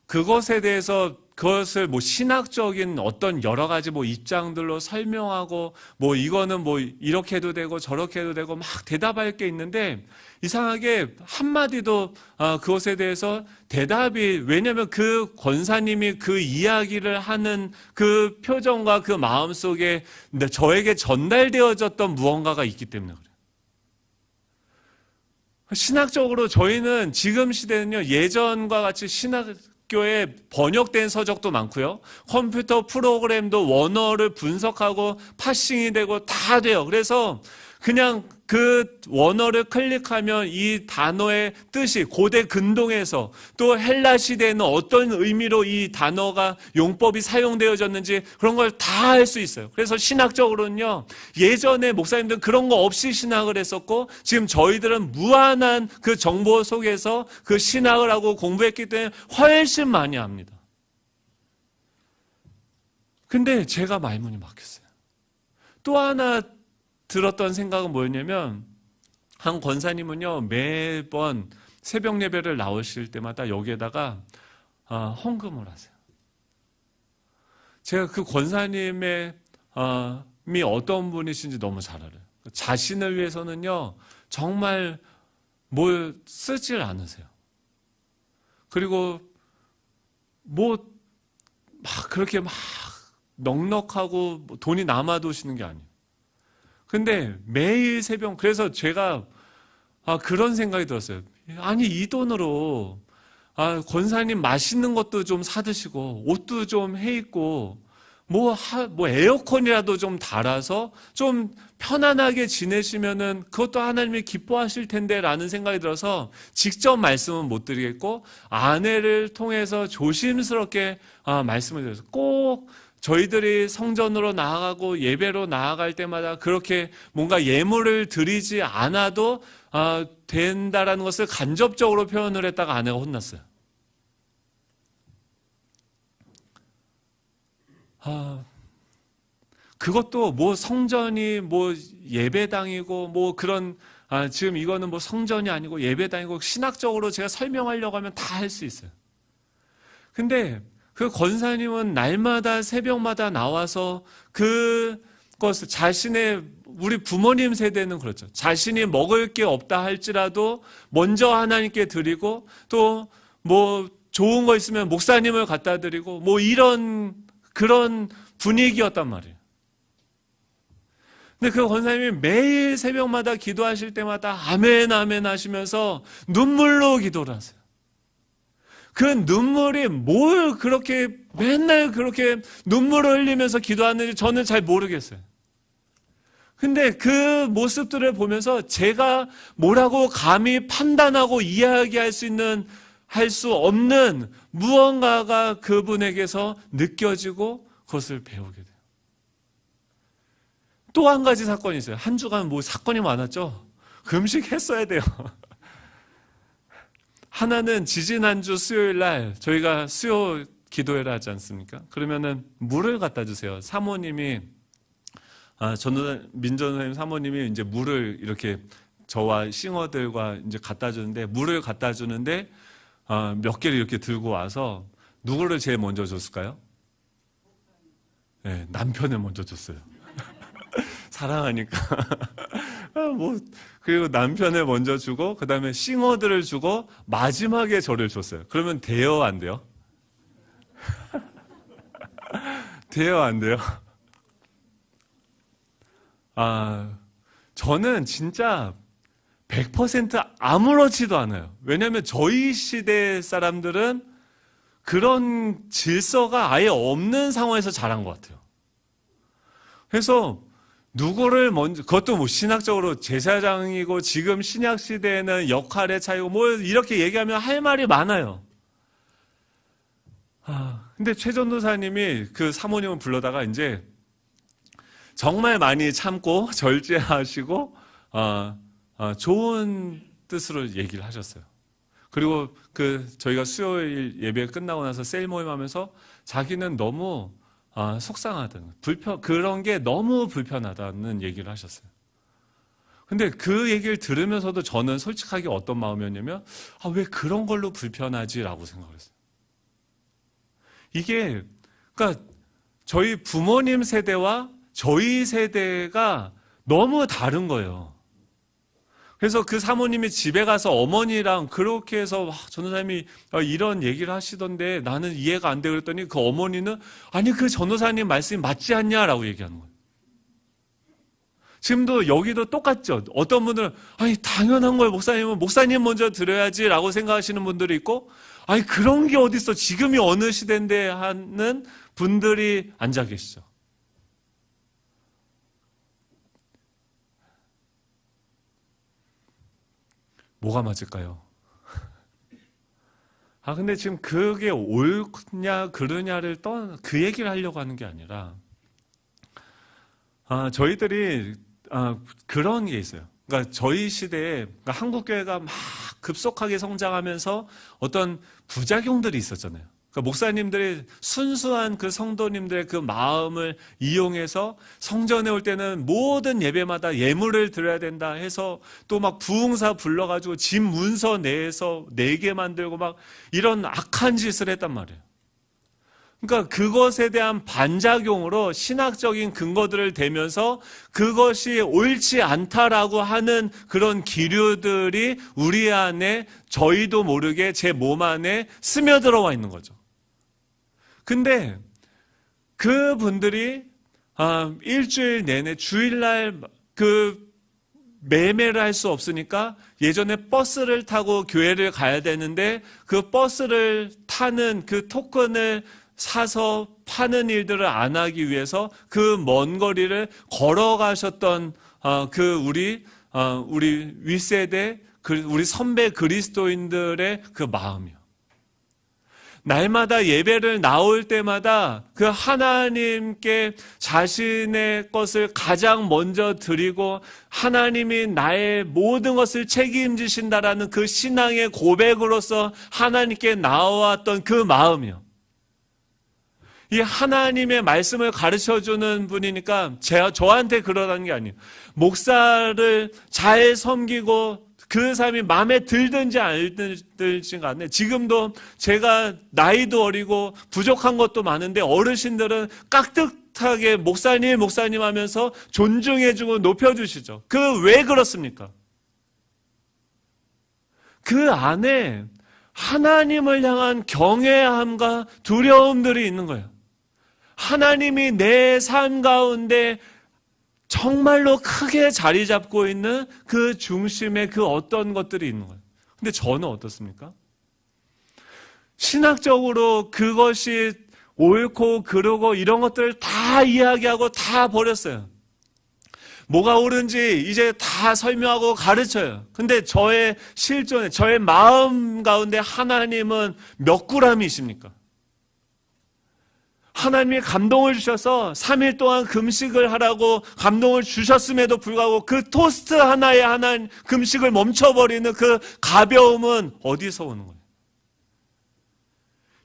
그것에 대해서 그것을 뭐 신학적인 어떤 여러 가지 뭐 입장들로 설명하고 뭐 이거는 뭐 이렇게 해도 되고 저렇게 해도 되고 막 대답할 게 있는데 이상하게 한마디도 그것에 대해서 대답이, 왜냐하면 그 권사님이 그 이야기를 하는 그 표정과 그 마음 속에 저에게 전달되어졌던 무언가가 있기 때문에 그래요. 신학적으로 저희는 지금 시대는요, 예전과 같이 신학교에 번역된 서적도 많고요, 컴퓨터 프로그램도 원어를 분석하고 파싱이 되고 다 돼요. 그래서 그냥 그 원어를 클릭하면 이 단어의 뜻이 고대 근동에서 또 헬라 시대에는 어떤 의미로 이 단어가 용법이 사용되어졌는지 그런 걸 다 알 수 있어요. 그래서 신학적으로는요, 예전에 목사님들은 그런 거 없이 신학을 했었고 지금 저희들은 무한한 그 정보 속에서 그 신학을 하고 공부했기 때문에 훨씬 많이 합니다. 근데 제가 말문이 막혔어요. 또 하나 들었던 생각은 뭐였냐면, 한 권사님은요 매번 새벽 예배를 나오실 때마다 여기에다가 헌금을 하세요. 제가 그 권사님의 이 어떤 분이신지 너무 잘 알아요. 자신을 위해서는요 정말 뭘 쓰질 않으세요. 그리고 뭐 막 그렇게 막 넉넉하고 돈이 남아도시는 게 아니에요. 근데 매일 새벽, 그래서 제가 그런 생각이 들었어요. 아니 이 돈으로 권사님 맛있는 것도 좀 사드시고 옷도 좀 해입고 뭐 에어컨이라도 좀 달아서 좀 편안하게 지내시면은 그것도 하나님이 기뻐하실 텐데 라는 생각이 들어서 직접 말씀은 못 드리겠고 아내를 통해서 조심스럽게 말씀을 드렸어요. 꼭 저희들이 성전으로 나아가고 예배로 나아갈 때마다 그렇게 뭔가 예물을 드리지 않아도 된다라는 것을 간접적으로 표현을 했다가 아내가 혼났어요. 그것도 뭐 성전이 뭐 예배당이고 뭐 그런 지금 이거는 뭐 성전이 아니고 예배당이고 신학적으로 제가 설명하려고 하면 다 할 수 있어요. 근데 그 권사님은 날마다 새벽마다 나와서 그것을 자신의, 우리 부모님 세대는 그렇죠. 자신이 먹을 게 없다 할지라도 먼저 하나님께 드리고 또 뭐 좋은 거 있으면 목사님을 갖다 드리고 뭐 이런 그런 분위기였단 말이에요. 근데 그 권사님이 매일 새벽마다 기도하실 때마다 아멘 아멘 하시면서 눈물로 기도를 하세요. 그 눈물이 뭘 그렇게 맨날 그렇게 눈물을 흘리면서 기도하는지 저는 잘 모르겠어요. 근데 그 모습들을 보면서 제가 뭐라고 감히 판단하고 이야기할 수 없는 무언가가 그분에게서 느껴지고 그것을 배우게 돼요. 또 한 가지 사건이 있어요. 한 주간 뭐 사건이 많았죠. 금식했어야 돼요. 하나는 지지난주 수요일 날 저희가 수요 기도회를 하지 않습니까? 그러면은 물을 갖다 주세요. 사모님이 민전사님 사모님이 이제 물을 이렇게 저와 싱어들과 이제 갖다 주는데, 물을 갖다 주는데 몇 개를 이렇게 들고 와서 누구를 제일 먼저 줬을까요? 네, 남편을 먼저 줬어요. 사랑하니까. 그리고 남편을 먼저 주고, 그 다음에 싱어들을 주고, 마지막에 저를 줬어요. 그러면 돼요, 안 돼요? 돼요, 안 돼요? 저는 진짜 100% 아무렇지도 않아요. 왜냐하면 저희 시대 사람들은 그런 질서가 아예 없는 상황에서 자란 것 같아요. 그래서 누구를 먼저, 그것도 뭐 신학적으로 제사장이고 지금 신약 시대에는 역할의 차이고 뭐 이렇게 얘기하면 할 말이 많아요. 근데 최 전도사님이 그 사모님을 불러다가 이제 정말 많이 참고 절제하시고 좋은 뜻으로 얘기를 하셨어요. 그리고 저희가 수요일 예배 끝나고 나서 셀 모임하면서 자기는 너무 속상하다는, 그런 게 너무 불편하다는 얘기를 하셨어요. 근데 그 얘기를 들으면서도 저는 솔직하게 어떤 마음이었냐면, 왜 그런 걸로 불편하지라고 생각을 했어요. 이게, 그러니까 저희 부모님 세대와 저희 세대가 너무 다른 거예요. 그래서 그 사모님이 집에 가서 어머니랑 그렇게 해서 전도사님이 이런 얘기를 하시던데 나는 이해가 안 돼 그랬더니 그 어머니는 아니 그 전도사님 말씀이 맞지 않냐라고 얘기하는 거예요. 지금도 여기도 똑같죠. 어떤 분들은 아니 당연한 거예요. 목사님 먼저 들어야지라고 생각하시는 분들이 있고 아니 그런 게 어디 있어. 지금이 어느 시대인데 하는 분들이 앉아 계시죠. 뭐가 맞을까요? 근데 지금 그게 옳냐, 그르냐를 그 얘기를 하려고 하는 게 아니라, 저희들이, 그런 게 있어요. 그러니까 저희 시대에, 그러니까 한국교회가 막 급속하게 성장하면서 어떤 부작용들이 있었잖아요. 그러니까 목사님들이 순수한 그 성도님들의 그 마음을 이용해서 성전에 올 때는 모든 예배마다 예물을 드려야 된다 해서 또 막 부흥사 불러가지고 집 문서 내에서 내게 만들고 막 이런 악한 짓을 했단 말이에요. 그러니까 그것에 대한 반작용으로 신학적인 근거들을 대면서 그것이 옳지 않다라고 하는 그런 기류들이 우리 안에 저희도 모르게 제 몸 안에 스며들어와 있는 거죠. 근데 그분들이 일주일 내내 주일날 그 매매를 할 수 없으니까 예전에 버스를 타고 교회를 가야 되는데 그 버스를 타는 그 토큰을 사서 파는 일들을 안 하기 위해서 그 먼 거리를 걸어가셨던 우리 윗세대 우리 선배 그리스도인들의 그 마음이요. 날마다 예배를 나올 때마다 그 하나님께 자신의 것을 가장 먼저 드리고 하나님이 나의 모든 것을 책임지신다라는 그 신앙의 고백으로서 하나님께 나와왔던 그 마음이요. 이 하나님의 말씀을 가르쳐주는 분이니까 저한테 그러라는 게 아니에요. 목사를 잘 섬기고 그 삶이 마음에 들든지 안 들든지 간에 지금도 제가 나이도 어리고 부족한 것도 많은데 어르신들은 깍듯하게 목사님 하면서 존중해주고 높여주시죠. 왜 그렇습니까? 그 안에 하나님을 향한 경외함과 두려움들이 있는 거예요. 하나님이 내 삶 가운데 정말로 크게 자리 잡고 있는 그 중심에 그 어떤 것들이 있는 거예요. 근데 저는 어떻습니까? 신학적으로 그것이 옳고 그르고 이런 것들을 다 이야기하고 다 버렸어요. 뭐가 옳은지 이제 다 설명하고 가르쳐요. 근데 저의 실존에, 저의 마음 가운데 하나님은 몇 그램이십니까? 하나님이 감동을 주셔서 3일 동안 금식을 하라고 감동을 주셨음에도 불구하고 그 토스트 하나에 하나님 금식을 멈춰버리는 그 가벼움은 어디서 오는 거예요?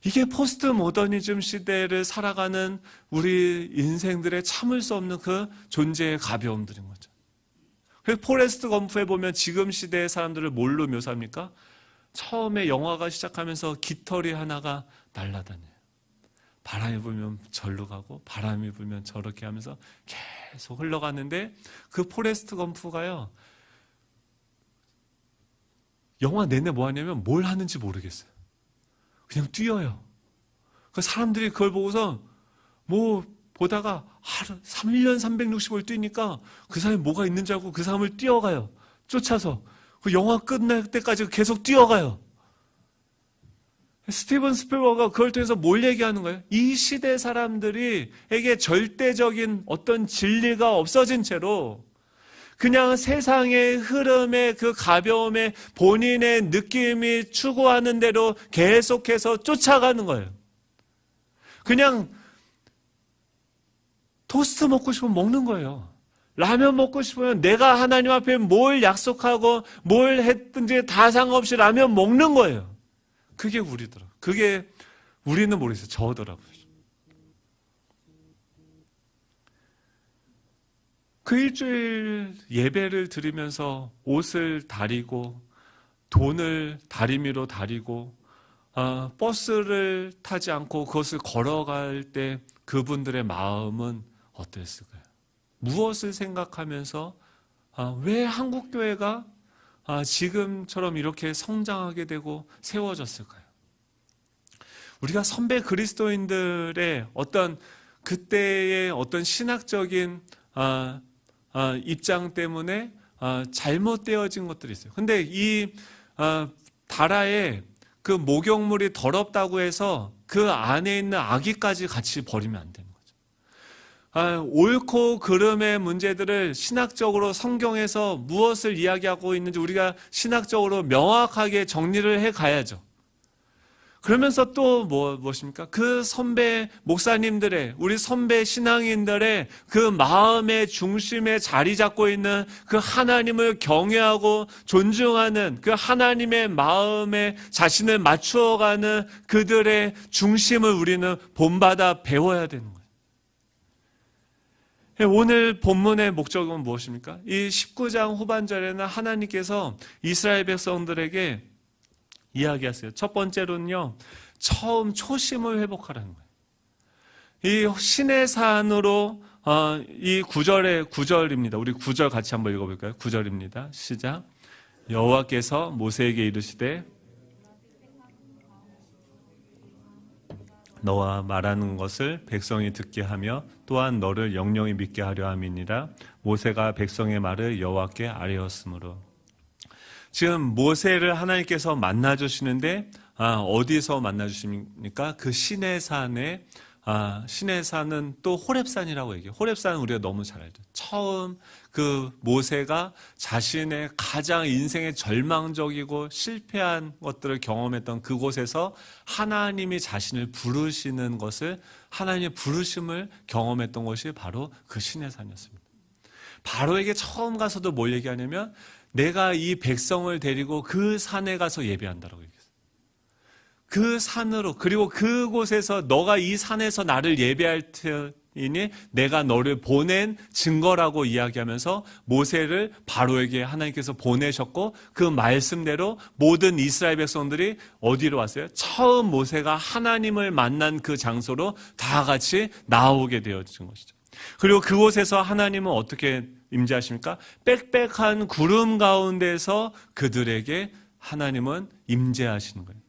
이게 포스트 모더니즘 시대를 살아가는 우리 인생들의 참을 수 없는 그 존재의 가벼움들인 거죠. 그래서 포레스트 검프에 보면 지금 시대의 사람들을 뭘로 묘사합니까? 처음에 영화가 시작하면서 깃털이 하나가 날아다녀요. 바람이 불면 절로 가고 바람이 불면 저렇게 하면서 계속 흘러가는데 그 포레스트 검프가요, 영화 내내 뭐 하냐면 뭘 하는지 모르겠어요. 그냥 뛰어요. 그 사람들이 그걸 보고서 뭐 보다가 하루 3년 365일 뛰니까 그 사람이 뭐가 있는 줄 알고 그 사람을 뛰어가요. 쫓아서. 그 영화 끝날 때까지 계속 뛰어가요. 스티븐 스필버그가 그걸 통해서 뭘 얘기하는 거예요? 이 시대 사람들에게 절대적인 어떤 진리가 없어진 채로 그냥 세상의 흐름에 그 가벼움에 본인의 느낌이 추구하는 대로 계속해서 쫓아가는 거예요. 그냥 토스트 먹고 싶으면 먹는 거예요. 라면 먹고 싶으면 내가 하나님 앞에 뭘 약속하고 뭘 했든지 다 상관없이 라면 먹는 거예요. 그게 우리더라고요. 그게 우리는 모르겠어요. 저더라고요. 그 일주일 예배를 드리면서 옷을 다리고 돈을 다리미로 다리고 버스를 타지 않고 그것을 걸어갈 때 그분들의 마음은 어땠을까요? 무엇을 생각하면서 왜 한국교회가 지금처럼 이렇게 성장하게 되고 세워졌을까요? 우리가 선배 그리스도인들의 어떤 그때의 어떤 신학적인 입장 때문에 잘못되어진 것들이 있어요. 근데 이 다라에 그 목욕물이 더럽다고 해서 그 안에 있는 아기까지 같이 버리면 안 되는 거죠. 옳고 그름의 문제들을 신학적으로 성경에서 무엇을 이야기하고 있는지 우리가 신학적으로 명확하게 정리를 해 가야죠. 그러면서 또 무엇입니까? 그 선배 목사님들의, 우리 선배 신앙인들의 그 마음의 중심에 자리 잡고 있는 그 하나님을 경외하고 존중하는 그 하나님의 마음에 자신을 맞추어가는 그들의 중심을 우리는 본받아 배워야 되는 거예요. 오늘 본문의 목적은 무엇입니까? 이 19장 후반절에는 하나님께서 이스라엘 백성들에게 이야기하세요. 첫 번째로는요, 처음 초심을 회복하라는 거예요. 이 신의 산으로 이 9절입니다. 우리 9절 같이 한번 읽어볼까요? 9절입니다. 시작. 여호와께서 모세에게 이르시되 너와 말하는 것을 백성이 듣게 하며 또한 너를 영영히 믿게 하려 함이니라. 모세가 백성의 말을 여호와께 아뢰었으므로. 지금 모세를 하나님께서 만나주시는데 어디서 만나주십니까? 그 시내 산에 시내 산은 또 호렙산이라고 얘기해요. 호렙산은 우리가 너무 잘 알죠. 처음 그 모세가 자신의 가장 인생의 절망적이고 실패한 것들을 경험했던 그곳에서 하나님이 자신을 부르시는 것을 하나님의 부르심을 경험했던 것이 바로 그 시내 산이었습니다. 바로에게 처음 가서도 뭘 얘기하냐면 내가 이 백성을 데리고 그 산에 가서 예배한다라고 얘기했어요. 그 산으로, 그리고 그곳에서 너가 이 산에서 나를 예배할 테니 내가 너를 보낸 증거라고 이야기하면서 모세를 바로에게 하나님께서 보내셨고 그 말씀대로 모든 이스라엘 백성들이 어디로 왔어요? 처음 모세가 하나님을 만난 그 장소로 다 같이 나오게 되어진 것이죠. 그리고 그곳에서 하나님은 어떻게 임재하십니까? 빽빽한 구름 가운데서 그들에게 하나님은 임재하시는 거예요.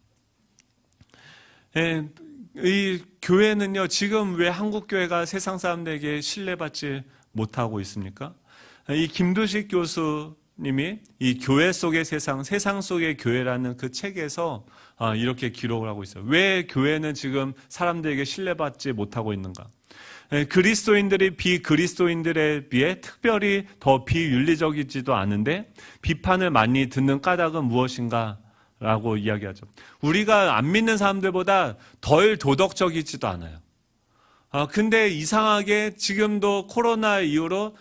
이 교회는요, 지금 왜 한국 교회가 세상 사람들에게 신뢰받지 못하고 있습니까? 이 김두식 교수님이 이 교회 속의 세상, 세상 속의 교회라는 그 책에서 이렇게 기록을 하고 있어요. 왜 교회는 지금 사람들에게 신뢰받지 못하고 있는가? 그리스도인들이 비그리스도인들에 비해 특별히 더 비윤리적이지도 않은데 비판을 많이 듣는 까닭은 무엇인가? 라고 이야기하죠. 우리가 안 믿는 사람들보다 덜 도덕적이지도 않아요. 근데 이상하게 지금도 코로나 이후로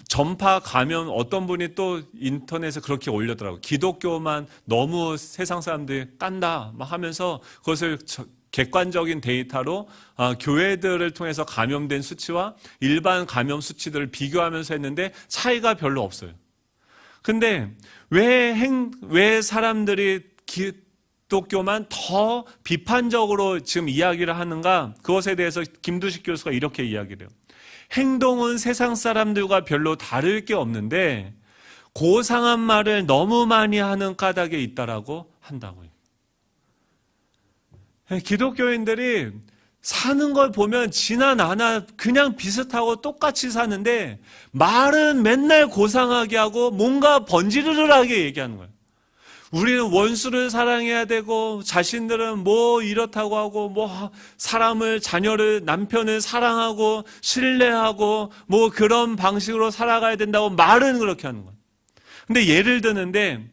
전파 감염 어떤 분이 또 인터넷에 그렇게 올렸더라고요. 기독교만 너무 세상 사람들이 깐다 막 하면서 그것을 객관적인 데이터로 교회들을 통해서 감염된 수치와 일반 감염 수치들을 비교하면서 했는데 차이가 별로 없어요. 근데 왜 사람들이 기독교만 더 비판적으로 지금 이야기를 하는가? 그것에 대해서 김두식 교수가 이렇게 이야기를 해요. 행동은 세상 사람들과 별로 다를 게 없는데 고상한 말을 너무 많이 하는 까닭에 있다라고 한다고요. 기독교인들이 사는 걸 보면 지나 나나 그냥 비슷하고 똑같이 사는데 말은 맨날 고상하게 하고 뭔가 번지르르하게 얘기하는 거예요. 우리는 원수를 사랑해야 되고 자신들은 뭐 이렇다고 하고 뭐 사람을 자녀를 남편을 사랑하고 신뢰하고 뭐 그런 방식으로 살아가야 된다고 말은 그렇게 하는 거예요. 근데 예를 드는데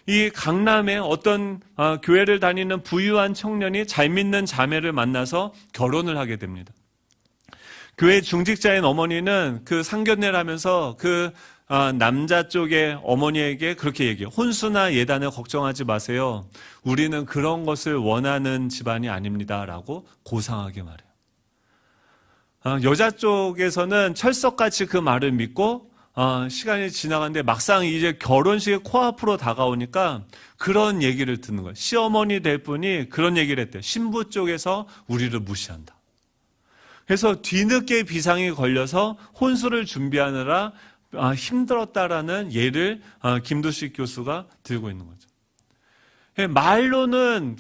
이 강남에 어떤 교회를 다니는 부유한 청년이 잘 믿는 자매를 만나서 결혼을 하게 됩니다. 교회 중직자인 어머니는 그 상견례를 하면서 그 남자 쪽의 어머니에게 그렇게 얘기해요. 혼수나 예단을 걱정하지 마세요. 우리는 그런 것을 원하는 집안이 아닙니다. 라고 고상하게 말해요. 여자 쪽에서는 철석같이 그 말을 믿고 시간이 지나갔는데 막상 이제 결혼식이 코앞으로 다가오니까 그런 얘기를 듣는 거예요. 시어머니 될 분이 그런 얘기를 했대요. 신부 쪽에서 우리를 무시한다. 그래서 뒤늦게 비상이 걸려서 혼수를 준비하느라 힘들었다라는 예를 김두식 교수가 들고 있는 거죠. 말로는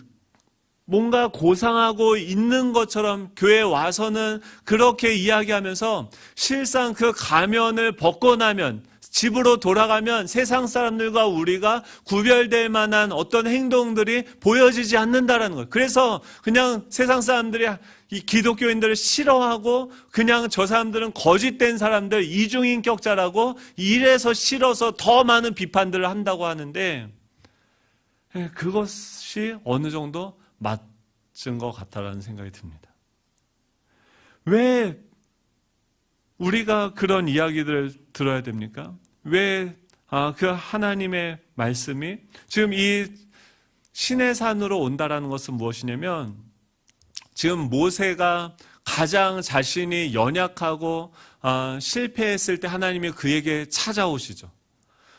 뭔가 고상하고 있는 것처럼 교회에 와서는 그렇게 이야기하면서 실상 그 가면을 벗고 나면 집으로 돌아가면 세상 사람들과 우리가 구별될 만한 어떤 행동들이 보여지지 않는다라는 거예요. 그래서 그냥 세상 사람들이 이 기독교인들을 싫어하고 그냥 저 사람들은 거짓된 사람들, 이중인격자라고 이래서 싫어서 더 많은 비판들을 한다고 하는데 그것이 어느 정도 맞은 것 같다라는 생각이 듭니다. 왜 우리가 그런 이야기들을 들어야 됩니까? 왜 그 하나님의 말씀이 지금 이 시내산으로 온다라는 것은 무엇이냐면 지금 모세가 가장 자신이 연약하고 실패했을 때 하나님이 그에게 찾아오시죠.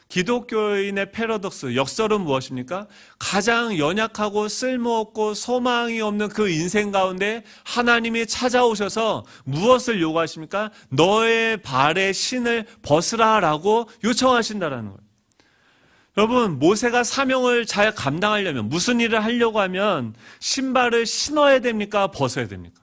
기독교인의 패러독스, 역설은 무엇입니까? 가장 연약하고 쓸모없고 소망이 없는 그 인생 가운데 하나님이 찾아오셔서 무엇을 요구하십니까? 너의 발에 신을 벗으라라고 요청하신다라는 거예요. 여러분, 모세가 사명을 잘 감당하려면 무슨 일을 하려고 하면 신발을 신어야 됩니까? 벗어야 됩니까?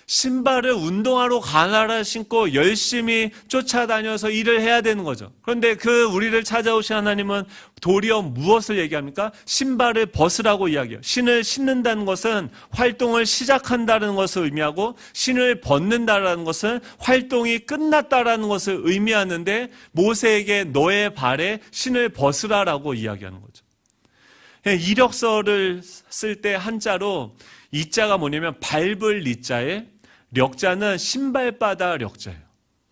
신발을 운동화로 가나라 신고 열심히 쫓아다녀서 일을 해야 되는 거죠. 그런데 그 우리를 찾아오신 하나님은 도리어 무엇을 얘기합니까? 신발을 벗으라고 이야기해요. 신을 신는다는 것은 활동을 시작한다는 것을 의미하고 신을 벗는다는 것은 활동이 끝났다는 것을 의미하는데 모세에게 너의 발에 신을 벗으라라고 이야기하는 거죠. 이력서를 쓸 때 한자로 이자가 뭐냐면 밟을 이자에 력자는 신발바다 력자예요.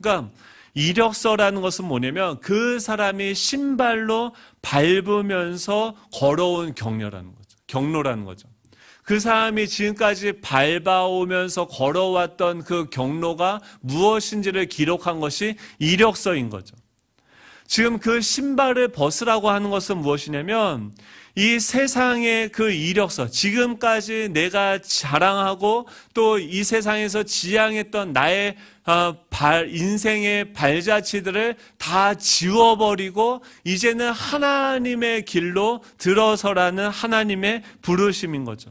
그러니까 이력서라는 것은 뭐냐면 그 사람이 신발로 밟으면서 걸어온 경로라는 거죠. 그 사람이 지금까지 밟아오면서 걸어왔던 그 경로가 무엇인지를 기록한 것이 이력서인 거죠. 지금 그 신발을 벗으라고 하는 것은 무엇이냐면 이 세상의 그 이력서, 지금까지 내가 자랑하고 또 이 세상에서 지향했던 나의 인생의 발자취들을 다 지워버리고 이제는 하나님의 길로 들어서라는 하나님의 부르심인 거죠.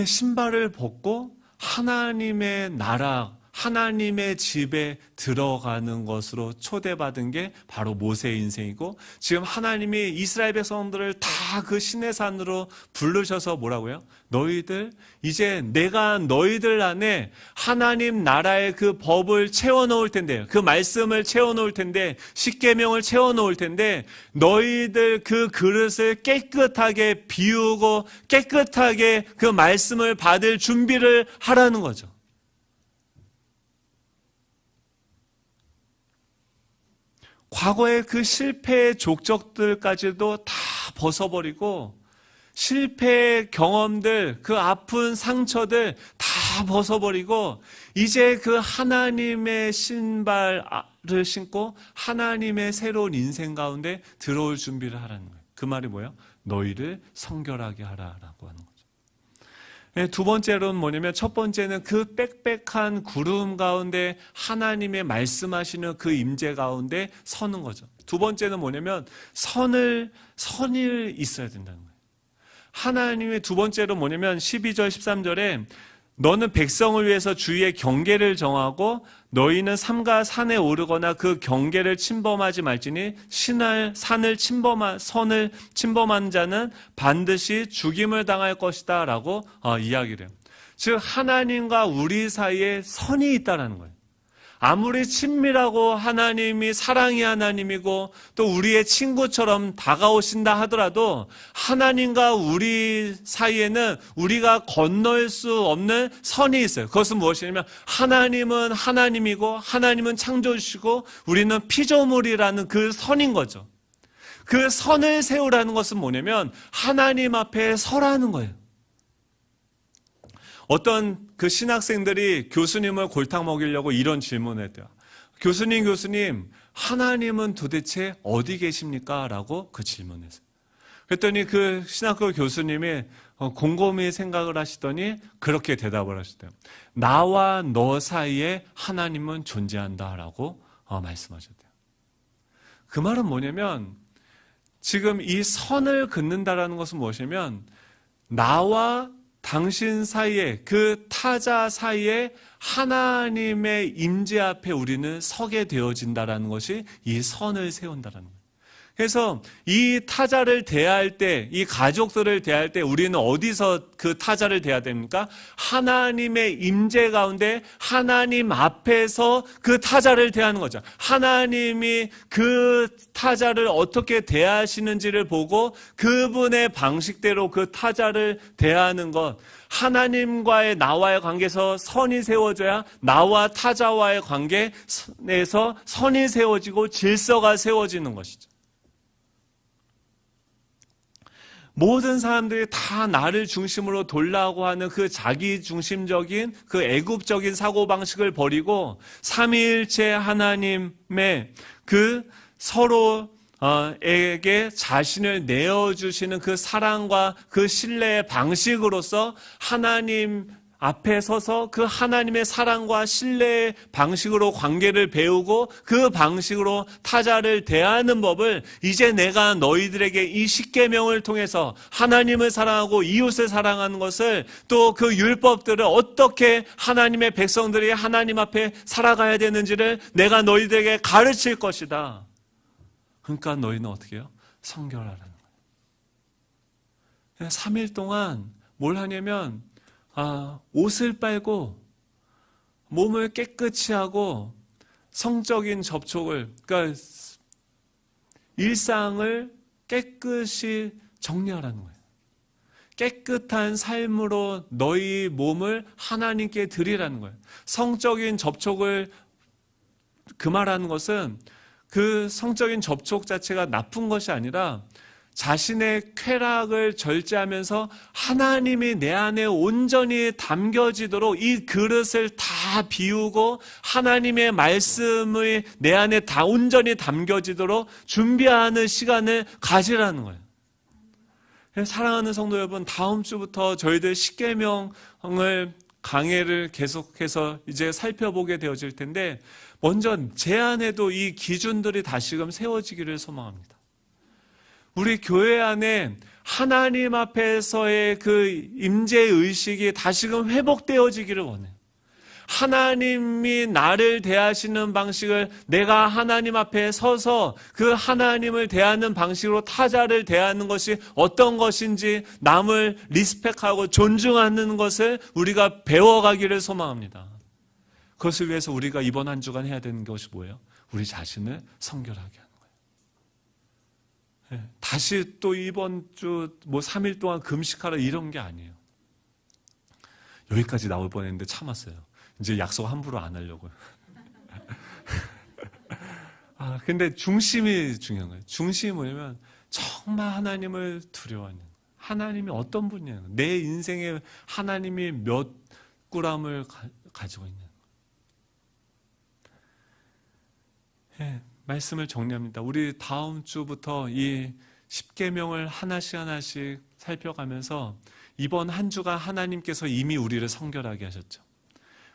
신발을 벗고 하나님의 나라, 하나님의 집에 들어가는 것으로 초대받은 게 바로 모세의 인생이고 지금 하나님이 이스라엘 백성들을 다 그 시내산으로 부르셔서 뭐라고요? 너희들 이제 내가 너희들 안에 하나님 나라의 그 법을 채워놓을 텐데 그 말씀을 채워놓을 텐데 십계명을 채워놓을 텐데 너희들 그 그릇을 깨끗하게 비우고 깨끗하게 그 말씀을 받을 준비를 하라는 거죠. 과거의 그 실패의 족적들까지도 다 벗어버리고 실패의 경험들, 그 아픈 상처들 다 벗어버리고 이제 그 하나님의 신발을 신고 하나님의 새로운 인생 가운데 들어올 준비를 하라는 거예요. 그 말이 뭐예요? 너희를 성결하게 하라라고 하는 거죠. 두 번째로는 뭐냐면, 첫 번째는 그 빽빽한 구름 가운데 하나님의 말씀하시는 그 임재 가운데 서는 거죠. 두 번째는 뭐냐면 선이 있어야 된다는 거예요. 하나님의 두 번째로 뭐냐면 12절 13절에 너는 백성을 위해서 주위의 경계를 정하고 너희는 삼가 산에 오르거나 그 경계를 침범하지 말지니 선을 침범한 자는 반드시 죽임을 당할 것이다 라고 이야기를 해요. 즉 하나님과 우리 사이에 선이 있다는 거예요. 아무리 친밀하고 하나님이 사랑의 하나님이고 또 우리의 친구처럼 다가오신다 하더라도 하나님과 우리 사이에는 우리가 건널 수 없는 선이 있어요. 그것은 무엇이냐면 하나님은 하나님이고 하나님은 창조주시고 우리는 피조물이라는 그 선인 거죠. 그 선을 세우라는 것은 뭐냐면 하나님 앞에 서라는 거예요. 어떤 그 신학생들이 교수님을 골탕 먹이려고 이런 질문을 했대요. 교수님, 하나님은 도대체 어디 계십니까? 라고 그 질문했어요. 그랬더니 그 신학교 교수님이 곰곰이 생각을 하시더니 그렇게 대답을 하셨대요. 나와 너 사이에 하나님은 존재한다 라고 말씀하셨대요. 그 말은 뭐냐면 지금 이 선을 긋는다라는 것은 무엇이냐면 나와 당신 사이에 그 타자 사이에 하나님의 임재 앞에 우리는 서게 되어진다라는 것이 이 선을 세운다라는 거예요. 그래서 이 타자를 대할 때, 이 가족들을 대할 때 우리는 어디서 그 타자를 대해야 됩니까? 하나님의 임재 가운데 하나님 앞에서 그 타자를 대하는 거죠. 하나님이 그 타자를 어떻게 대하시는지를 보고 그분의 방식대로 그 타자를 대하는 것. 하나님과의 나와의 관계에서 선이 세워져야 나와 타자와의 관계에서 선이 세워지고 질서가 세워지는 것이죠. 모든 사람들이 다 나를 중심으로 돌라고 하는 그 자기 중심적인 그 애굽적인 사고방식을 버리고 삼위일체 하나님의 그 서로에게 자신을 내어주시는 그 사랑과 그 신뢰의 방식으로서 하나님 앞에 서서 그 하나님의 사랑과 신뢰의 방식으로 관계를 배우고 그 방식으로 타자를 대하는 법을 이제 내가 너희들에게 이 십계명을 통해서 하나님을 사랑하고 이웃을 사랑하는 것을 또 그 율법들을 어떻게 하나님의 백성들이 하나님 앞에 살아가야 되는지를 내가 너희들에게 가르칠 것이다. 그러니까 너희는 어떻게 해요? 성결하라는 거예요. 3일 동안 뭘 하냐면 옷을 빨고 몸을 깨끗이 하고 성적인 접촉을, 그러니까 일상을 깨끗이 정리하라는 거예요. 깨끗한 삶으로 너희 몸을 하나님께 드리라는 거예요. 성적인 접촉을 그 말하는 것은 그 성적인 접촉 자체가 나쁜 것이 아니라 자신의 쾌락을 절제하면서 하나님이 내 안에 온전히 담겨지도록 이 그릇을 다 비우고 하나님의 말씀이 내 안에 다 온전히 담겨지도록 준비하는 시간을 가지라는 거예요. 사랑하는 성도 여러분, 다음 주부터 저희들 십계명을 강해를 계속해서 이제 살펴보게 되어질 텐데 먼저 제 안에도 이 기준들이 다시금 세워지기를 소망합니다. 우리 교회 안에 하나님 앞에서의 그 임재의식이 다시금 회복되어지기를 원해요. 하나님이 나를 대하시는 방식을 내가 하나님 앞에 서서 그 하나님을 대하는 방식으로 타자를 대하는 것이 어떤 것인지 남을 리스펙하고 존중하는 것을 우리가 배워가기를 소망합니다. 그것을 위해서 우리가 이번 한 주간 해야 되는 것이 뭐예요? 우리 자신을 성결하게 하는 거예요. 다시 또 이번 주 3일 동안 금식하라 이런 게 아니에요. 여기까지 나올 뻔했는데 참았어요. 이제 약속 함부로 안 하려고요. 근데 중심이 중요한 거예요. 중심이 뭐냐면 정말 하나님을 두려워하는, 하나님이 어떤 분이냐는, 내 인생에 하나님이 몇 구람을 가지고 있는. 말씀을 정리합니다. 우리 다음 주부터 이 십계명을 하나씩 하나씩 살펴가면서 이번 한 주간 하나님께서 이미 우리를 성결하게 하셨죠.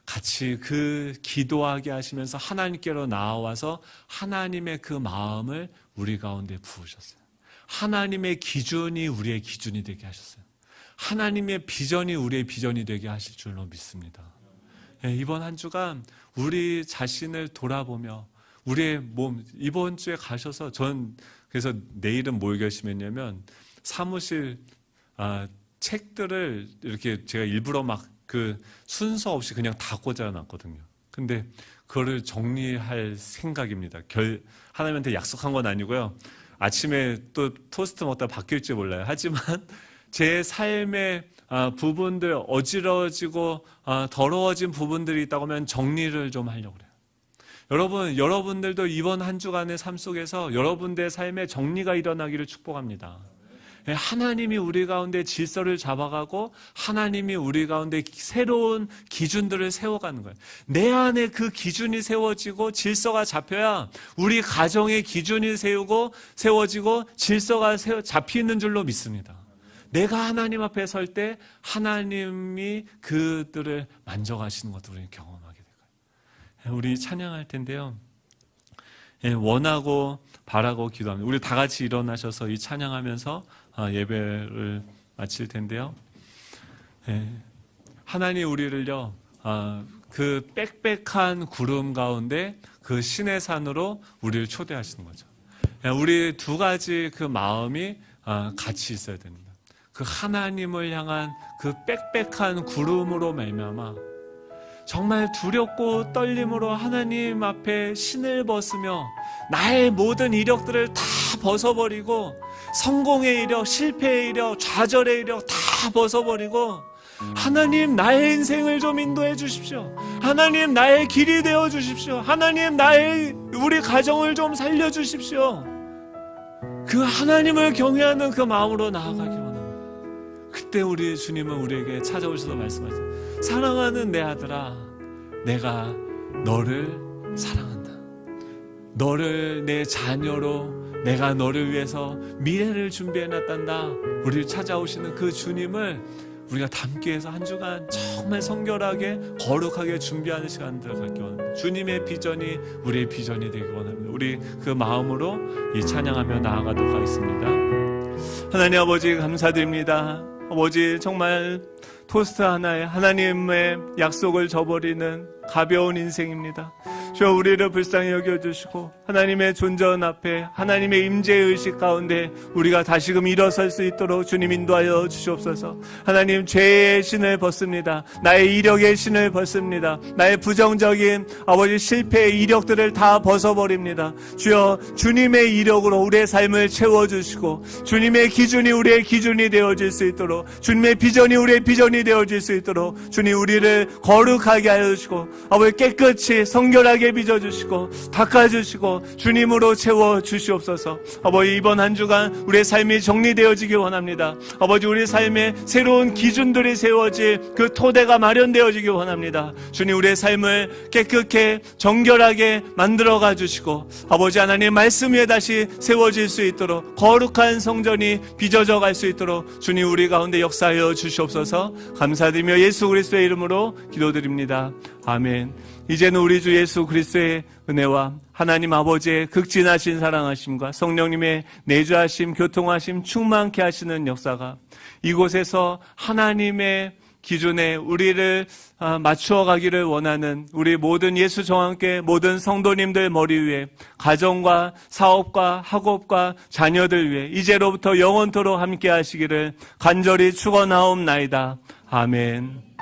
같이 그 기도하게 하시면서 하나님께로 나와서 하나님의 그 마음을 우리 가운데 부으셨어요. 하나님의 기준이 우리의 기준이 되게 하셨어요. 하나님의 비전이 우리의 비전이 되게 하실 줄로 믿습니다. 이번 한 주간 우리 자신을 돌아보며 우리의 몸, 이번 주에 가셔서 그래서 내일은 뭘 결심했냐면 사무실 책들을 이렇게 제가 일부러 막 그 순서 없이 그냥 다 꽂아놨거든요. 근데 그거를 정리할 생각입니다. 하나님한테 약속한 건 아니고요. 아침에 또 토스트 먹다 바뀔지 몰라요. 하지만 제 삶의 부분들, 어지러워지고 더러워진 부분들이 있다고 하면 정리를 좀 하려고 그래요. 여러분들도 이번 한 주간의 삶 속에서 여러분들의 삶에 정리가 일어나기를 축복합니다. 하나님이 우리 가운데 질서를 잡아가고 하나님이 우리 가운데 새로운 기준들을 세워가는 거예요. 내 안에 그 기준이 세워지고 질서가 잡혀야 우리 가정의 기준이 세워지고 질서가 잡히는 줄로 믿습니다. 내가 하나님 앞에 설 때 하나님이 그들을 만져가시는 것도 우리는 경험하게 될 거예요. 우리 찬양할 텐데요. 원하고 바라고 기도합니다. 우리 다 같이 일어나셔서 이 찬양하면서 예배를 마칠 텐데요. 하나님 우리를요, 그 빽빽한 구름 가운데 그 신의 산으로 우리를 초대하시는 거죠. 우리 두 가지 그 마음이 같이 있어야 됩니다. 그 하나님을 향한 그 빽빽한 구름으로 말미암아 정말 두렵고 떨림으로 하나님 앞에 신을 벗으며 나의 모든 이력들을 다 벗어버리고 성공의 이력, 실패의 이력, 좌절의 이력 다 벗어버리고 하나님 나의 인생을 좀 인도해 주십시오. 하나님 나의 길이 되어 주십시오. 하나님 우리 가정을 좀 살려 주십시오. 그 하나님을 경외하는 그 마음으로 나아가기 원합니다. 그때 우리 주님은 우리에게 찾아오셔서 말씀하세요. 사랑하는 내 아들아, 내가 너를 사랑한다. 너를 내 자녀로 내가 너를 위해서 미래를 준비해놨단다. 우리를 찾아오시는 그 주님을 우리가 담기 위해서 한 주간 정말 성결하게 거룩하게 준비하는 시간들을 갖기 원합니다. 주님의 비전이 우리의 비전이 되기 원합니다. 우리 그 마음으로 이 찬양하며 나아가도록 하겠습니다. 하나님 아버지 감사드립니다. 아버지 정말 토스트 하나에 하나님의 약속을 저버리는 가벼운 인생입니다. 주여 우리를 불쌍히 여겨주시고 하나님의 존전 앞에 하나님의 임재의식 가운데 우리가 다시금 일어설 수 있도록 주님 인도하여 주시옵소서. 하나님 죄의 신을 벗습니다. 나의 이력의 신을 벗습니다. 나의 부정적인 아버지 실패의 이력들을 다 벗어버립니다. 주여 주님의 이력으로 우리의 삶을 채워주시고 주님의 기준이 우리의 기준이 되어질 수 있도록 주님의 비전이 우리의 비전이 되어질 수 있도록 주님 우리를 거룩하게 하여 주시고 아버지 깨끗이 성결하게 빚어주시고 닦아주시고 주님으로 채워주시옵소서. 아버지 이번 한 주간 우리의 삶이 정리되어지기 원합니다. 아버지 우리 삶에 새로운 기준들이 세워질 그 토대가 마련되어지기 원합니다. 주님 우리의 삶을 깨끗하게 정결하게 만들어가 주시고 아버지 하나님 말씀 위에 다시 세워질 수 있도록 거룩한 성전이 빚어져 갈 수 있도록 주님 우리 가운데 역사하여 주시옵소서. 감사드리며 예수 그리스도의 이름으로 기도드립니다. 아멘. 이제는 우리 주 예수 그리스도의 은혜와 하나님 아버지의 극진하신 사랑하심과 성령님의 내주하심, 교통하심, 충만케 하시는 역사가 이곳에서 하나님의 기준에 우리를 맞추어 가기를 원하는 우리 모든 예수 정함께 모든 성도님들 머리 위에 가정과 사업과 학업과 자녀들 위해 이제로부터 영원토록 함께 하시기를 간절히 축원하옵나이다. 아멘.